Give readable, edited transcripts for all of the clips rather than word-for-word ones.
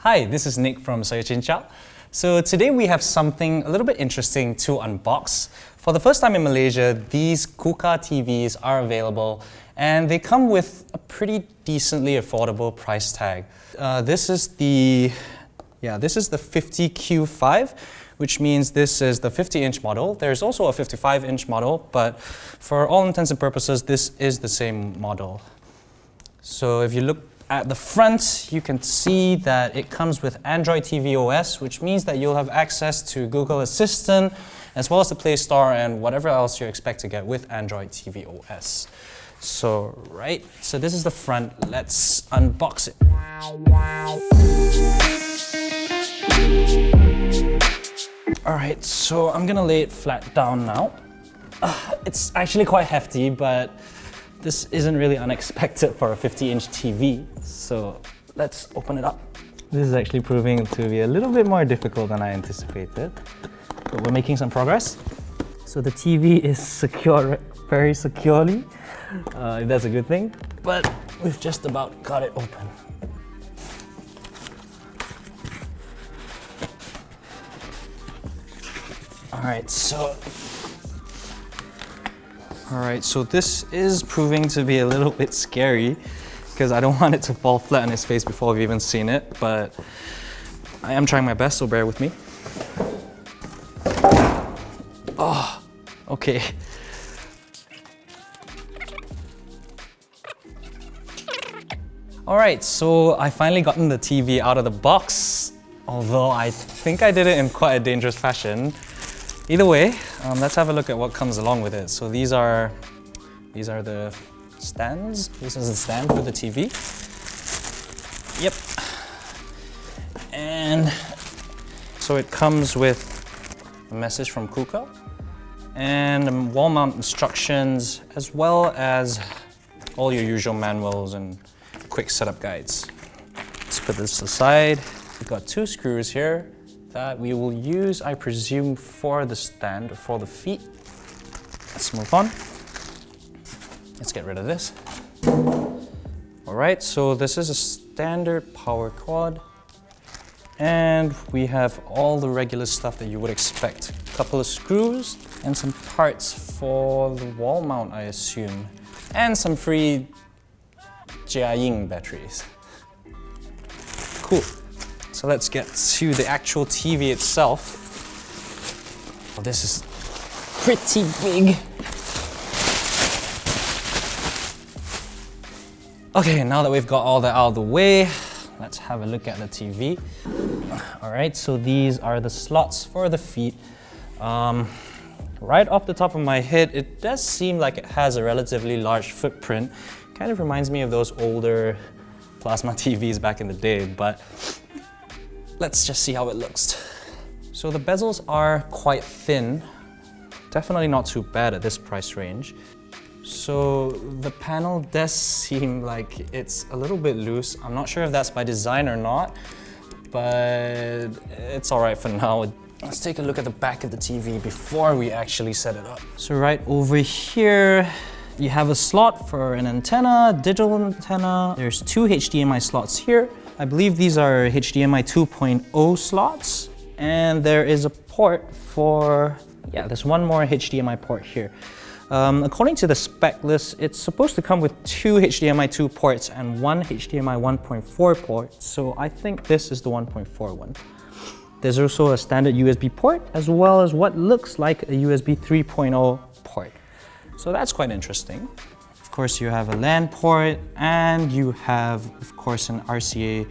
Hi, this is Nick from Saya Chincha. So today we have something a little bit interesting to unbox. For the first time in Malaysia, these Coocaa TVs are available and they come with a pretty decently affordable price tag. This is the 50Q5, which means this is the 50-inch model. There's also a 55-inch model, but for all intents and purposes, this is the same model. So if you look at the front, you can see that it comes with Android TV OS, which means that you'll have access to Google Assistant, as well as the Play Store and whatever else you expect to get with Android TV OS. So this is the front. Let's unbox it. Alright, so I'm gonna lay it flat down now. It's actually quite hefty, but this isn't really unexpected for a 50-inch TV, so let's open it up. This is actually proving to be a little bit more difficult than I anticipated, but we're making some progress. So the TV is secured very securely, if that's a good thing, but we've just about got it open. Alright, so this is proving to be a little bit scary because I don't want it to fall flat on its face before we've even seen it, but I am trying my best, so bear with me. Oh, okay. Alright, so I finally gotten the TV out of the box, although I think I did it in quite a dangerous fashion. Either way, let's have a look at what comes along with it. So these are the stands. This is the stand for the TV. Yep. And so it comes with a message from Coocaa and wall mount instructions, as well as all your usual manuals and quick setup guides. Let's put this aside. We've got two screws here that we will use, I presume, for the stand, or for the feet. Let's move on. Let's get rid of this. Alright, so this is a standard power cord. And we have all the regular stuff that you would expect. A couple of screws and some parts for the wall mount, I assume. And some free Jiaying batteries. Cool. So let's get to the actual TV itself. Oh, this is pretty big. Okay, now that we've got all that out of the way, let's have a look at the TV. All right, so these are the slots for the feet. Right off the top of my head, it does seem like it has a relatively large footprint. Kind of reminds me of those older plasma TVs back in the day, but let's just see how it looks. So the bezels are quite thin, definitely not too bad at this price range. So the panel does seem like it's a little bit loose. I'm not sure if that's by design or not, but it's all right for now. Let's take a look at the back of the TV before we actually set it up. So right over here, you have a slot for an antenna, digital antenna. There's two HDMI slots here. I believe these are HDMI 2.0 slots. And there is a port for, there's one more HDMI port here. According to the spec list, it's supposed to come with two HDMI 2 ports and one HDMI 1.4 port. So I think this is the 1.4 one. There's also a standard USB port, as well as what looks like a USB 3.0 port. So that's quite interesting. Of course, you have a LAN port, and you have, of course, an RCA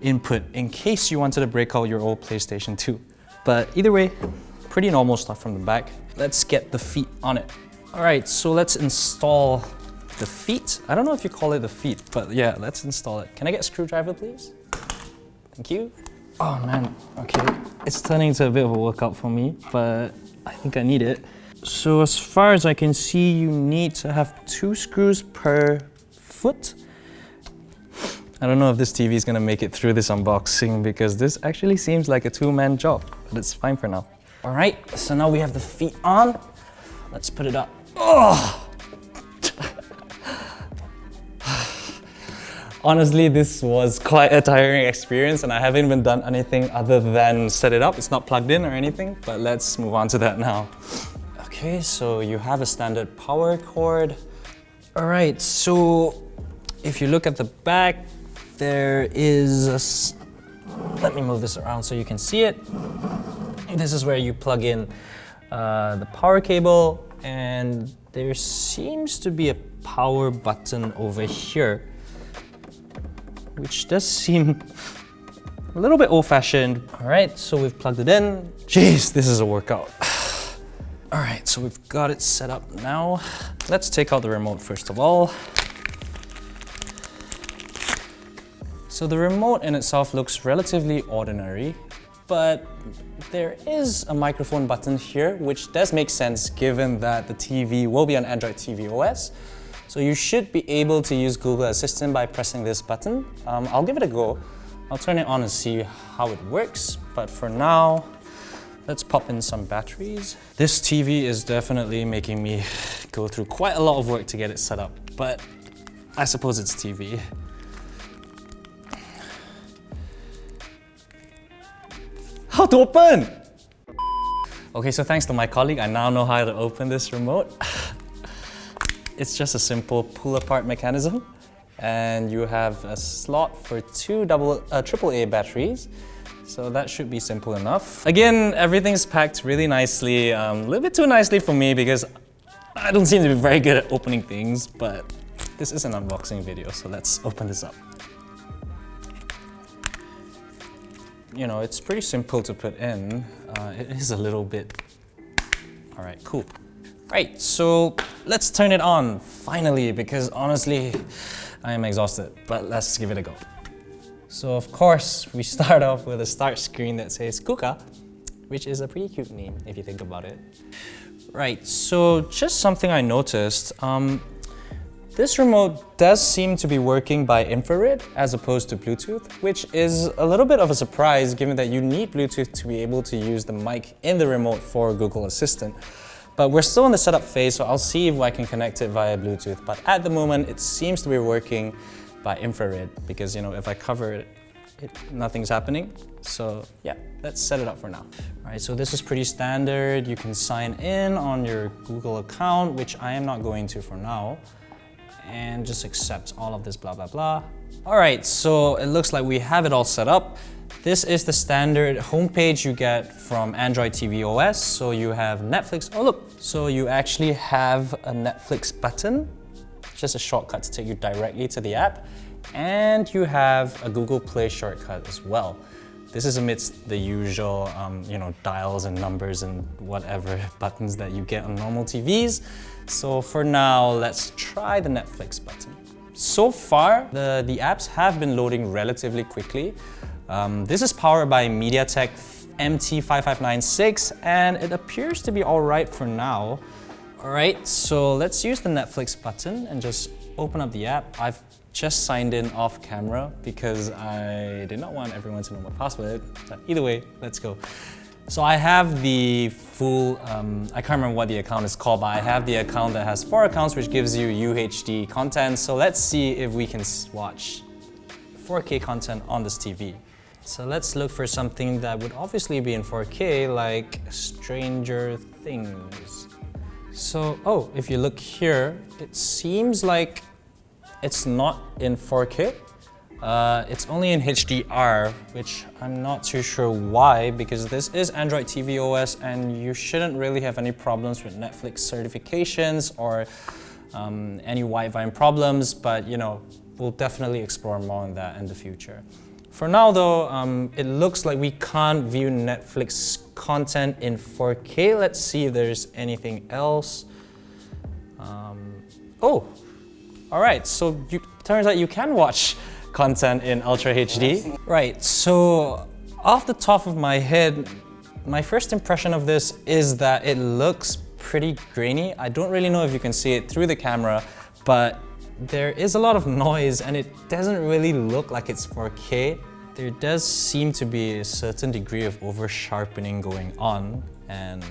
input in case you wanted to break out your old PlayStation 2. But either way, pretty normal stuff from the back. Let's get the feet on it. All right, so let's install the feet. I don't know if you call it the feet, but yeah, let's install it. Can I get a screwdriver, please? Thank you. Oh man, okay. It's turning into a bit of a workout for me, but I think I need it. So as far as I can see, you need to have 2 screws per foot. I don't know if this TV is gonna make it through this unboxing because this actually seems like a 2-man job, but it's fine for now. All right, so now we have the feet on. Let's put it up. Oh! Honestly, this was quite a tiring experience and I haven't even done anything other than set it up. It's not plugged in or anything, but let's move on to that now. Okay, so you have a standard power cord. All right, so if you look at the back, there is let me move this around so you can see it. This is where you plug in the power cable, and there seems to be a power button over here, which does seem a little bit old-fashioned. All right, so we've plugged it in. Jeez, this is a workout. All right, so we've got it set up now. Let's take out the remote first of all. So the remote in itself looks relatively ordinary, but there is a microphone button here, which does make sense given that the TV will be on Android TV OS. So you should be able to use Google Assistant by pressing this button. I'll give it a go. I'll turn it on and see how it works, but for now, let's pop in some batteries. This TV is definitely making me go through quite a lot of work to get it set up, but I suppose it's TV. How to open? Okay, so thanks to my colleague, I now know how to open this remote. It's just a simple pull-apart mechanism, and you have a slot for two AAA batteries. So that should be simple enough. Again, everything's packed really nicely, a little bit too nicely for me because I don't seem to be very good at opening things, but this is an unboxing video, so let's open this up. You know, it's pretty simple to put in. It is a little bit... All right, cool. Right, so let's turn it on, finally, because honestly, I am exhausted, but let's give it a go. So of course, we start off with a start screen that says Coocaa, which is a pretty cute name if you think about it. Right, so just something I noticed. This remote does seem to be working by infrared as opposed to Bluetooth, which is a little bit of a surprise given that you need Bluetooth to be able to use the mic in the remote for Google Assistant. But we're still in the setup phase, so I'll see if I can connect it via Bluetooth. But at the moment, it seems to be working by infrared because, you know, if I cover it, nothing's happening. So yeah, let's set it up for now. All right, so this is pretty standard. You can sign in on your Google account, which I am not going to for now, and just accept all of this blah, blah, blah. All right, so it looks like we have it all set up. This is the standard homepage you get from Android TV OS. So you have Netflix. Oh look, so you actually have a Netflix button, just a shortcut to take you directly to the app. And you have a Google Play shortcut as well. This is amidst the usual, you know, dials and numbers and whatever buttons that you get on normal TVs. So for now, let's try the Netflix button. So far, the apps have been loading relatively quickly. This is powered by MediaTek MT5596, and it appears to be all right for now. All right, so let's use the Netflix button and just open up the app. I've just signed in off camera because I did not want everyone to know my password. But either way, let's go. So I have the full, I can't remember what the account is called, but I have the account that has 4 accounts, which gives you UHD content. So let's see if we can watch 4K content on this TV. So let's look for something that would obviously be in 4K, like Stranger Things. So, oh, if you look here, it seems like it's not in 4K. It's only in HDR, which I'm not too sure why, because this is Android TV OS and you shouldn't really have any problems with Netflix certifications or any Wi-Fi problems, but you know, we'll definitely explore more on that in the future. For now though, it looks like we can't view Netflix content in 4K. Let's see if there's anything else. Oh, all right, so turns out you can watch content in Ultra HD. Right, so off the top of my head, my first impression of this is that it looks pretty grainy. I don't really know if you can see it through the camera, but there is a lot of noise and it doesn't really look like it's 4K. There does seem to be a certain degree of over-sharpening going on, and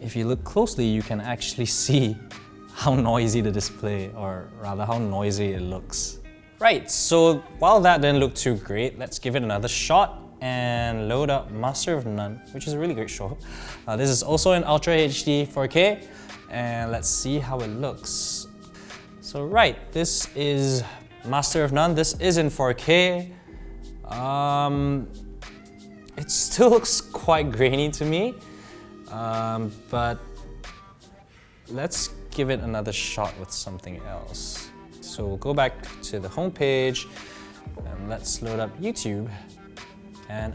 if you look closely, you can actually see how noisy the display, or rather how noisy it looks. Right, so while that didn't look too great, let's give it another shot and load up Master of None, which is a really great show. This is also in Ultra HD 4K, and let's see how it looks. So right, this is Master of None. This is in 4K. It still looks quite grainy to me, but let's give it another shot with something else. So we'll go back to the home page and let's load up YouTube. And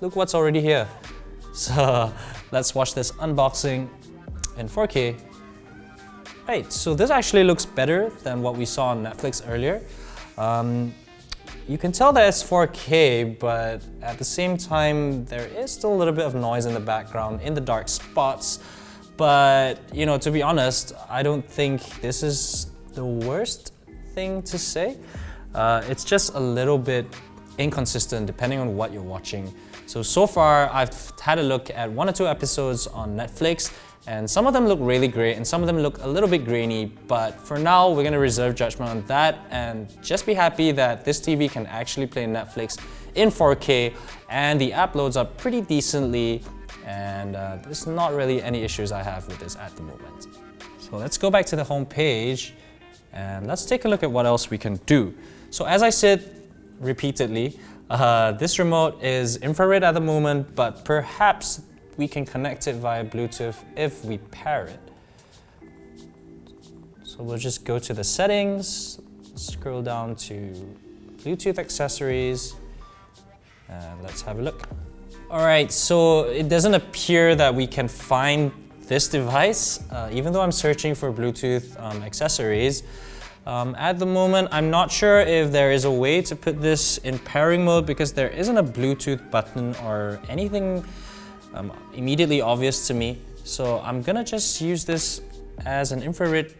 look what's already here. So let's watch this unboxing in 4K. Right, so this actually looks better than what we saw on Netflix earlier. You can tell that it's 4K, but at the same time, there is still a little bit of noise in the background, in the dark spots. But, you know, to be honest, I don't think this is the worst thing to say. It's just a little bit inconsistent depending on what you're watching. So far, I've had a look at 1 or 2 episodes on Netflix, and some of them look really great and some of them look a little bit grainy, but for now we're gonna reserve judgment on that and just be happy that this TV can actually play Netflix in 4K and the app loads up pretty decently, and there's not really any issues I have with this at the moment. So let's go back to the home page and let's take a look at what else we can do. So as I said repeatedly, this remote is infrared at the moment, but perhaps we can connect it via Bluetooth if we pair it. So we'll just go to the settings, scroll down to Bluetooth accessories, and let's have a look. All right, so it doesn't appear that we can find this device, even though I'm searching for Bluetooth accessories. At the moment, I'm not sure if there is a way to put this in pairing mode because there isn't a Bluetooth button or anything immediately obvious to me. So I'm gonna just use this as an infrared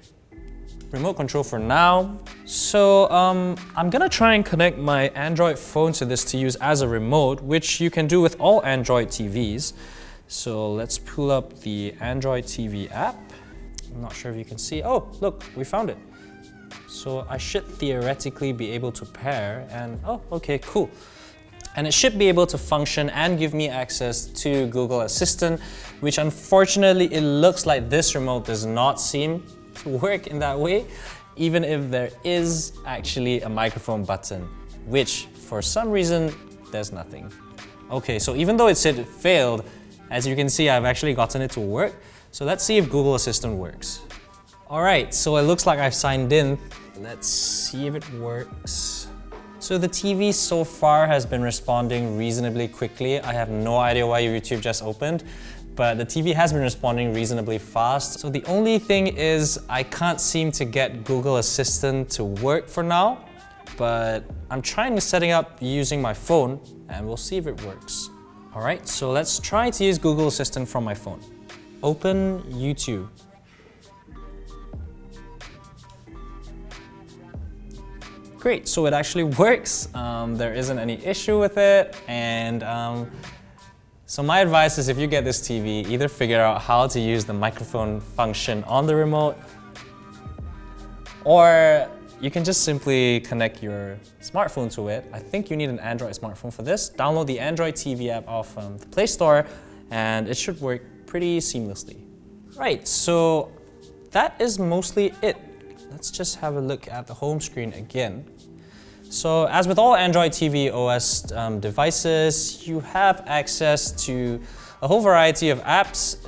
remote control for now. So I'm gonna try and connect my Android phone to this to use as a remote, which you can do with all Android TVs. So let's pull up the Android TV app. I'm not sure if you can see. Oh, look, we found it. So I should theoretically be able to pair and okay, cool. And it should be able to function and give me access to Google Assistant, which unfortunately it looks like this remote does not seem to work in that way, even if there is actually a microphone button, which for some reason there's nothing. Okay, so even though it said it failed, as you can see, I've actually gotten it to work. So let's see if Google Assistant works. All right, so it looks like I've signed in. Let's see if it works. So the TV so far has been responding reasonably quickly. I have no idea why YouTube just opened, but the TV has been responding reasonably fast. So the only thing is I can't seem to get Google Assistant to work for now, but I'm trying to set it up using my phone and we'll see if it works. All right, so let's try to use Google Assistant from my phone. Open YouTube. Great, so it actually works. There isn't any issue with it. And so my advice is if you get this TV, either figure out how to use the microphone function on the remote, or you can just simply connect your smartphone to it. I think you need an Android smartphone for this. Download the Android TV app off the Play Store and it should work pretty seamlessly. Right, so that is mostly it. Let's just have a look at the home screen again. So as with all Android TV OS devices, you have access to a whole variety of apps.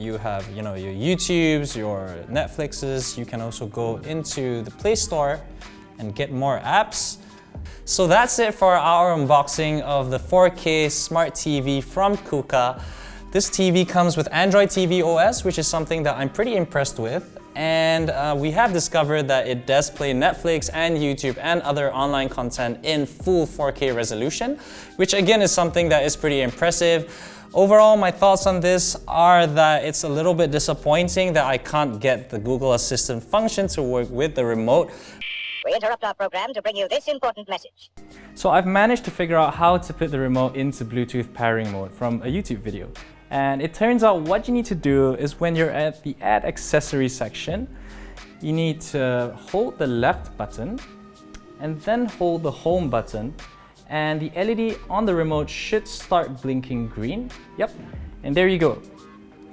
You have, your YouTubes, your Netflixes. You can also go into the Play Store and get more apps. So that's it for our unboxing of the 4K Smart TV from Coocaa. This TV comes with Android TV OS, which is something that I'm pretty impressed with. And we have discovered that it does play Netflix and YouTube and other online content in full 4K resolution, which again is something that is pretty impressive. Overall, my thoughts on this are that it's a little bit disappointing that I can't get the Google Assistant function to work with the remote. We interrupt our program to bring you this important message. So I've managed to figure out how to put the remote into Bluetooth pairing mode from a YouTube video. And it turns out what you need to do is when you're at the Add Accessories section, you need to hold the left button and then hold the home button, and the LED on the remote should start blinking green. Yep, and there you go.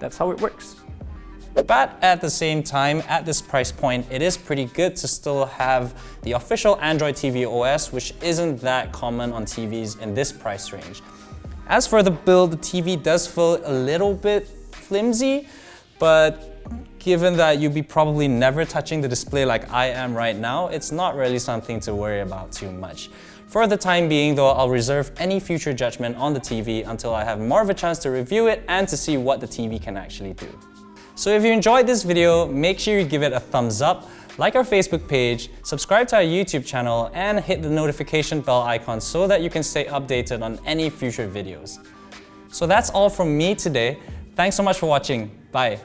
That's how it works. But at the same time, at this price point, it is pretty good to still have the official Android TV OS, which isn't that common on TVs in this price range. As for the build, the TV does feel a little bit flimsy, but given that you'll be probably never touching the display like I am right now, it's not really something to worry about too much. For the time being though, I'll reserve any future judgment on the TV until I have more of a chance to review it and to see what the TV can actually do. So if you enjoyed this video, make sure you give it a thumbs up, like our Facebook page, subscribe to our YouTube channel, and hit the notification bell icon so that you can stay updated on any future videos. So that's all from me today. Thanks so much for watching. Bye.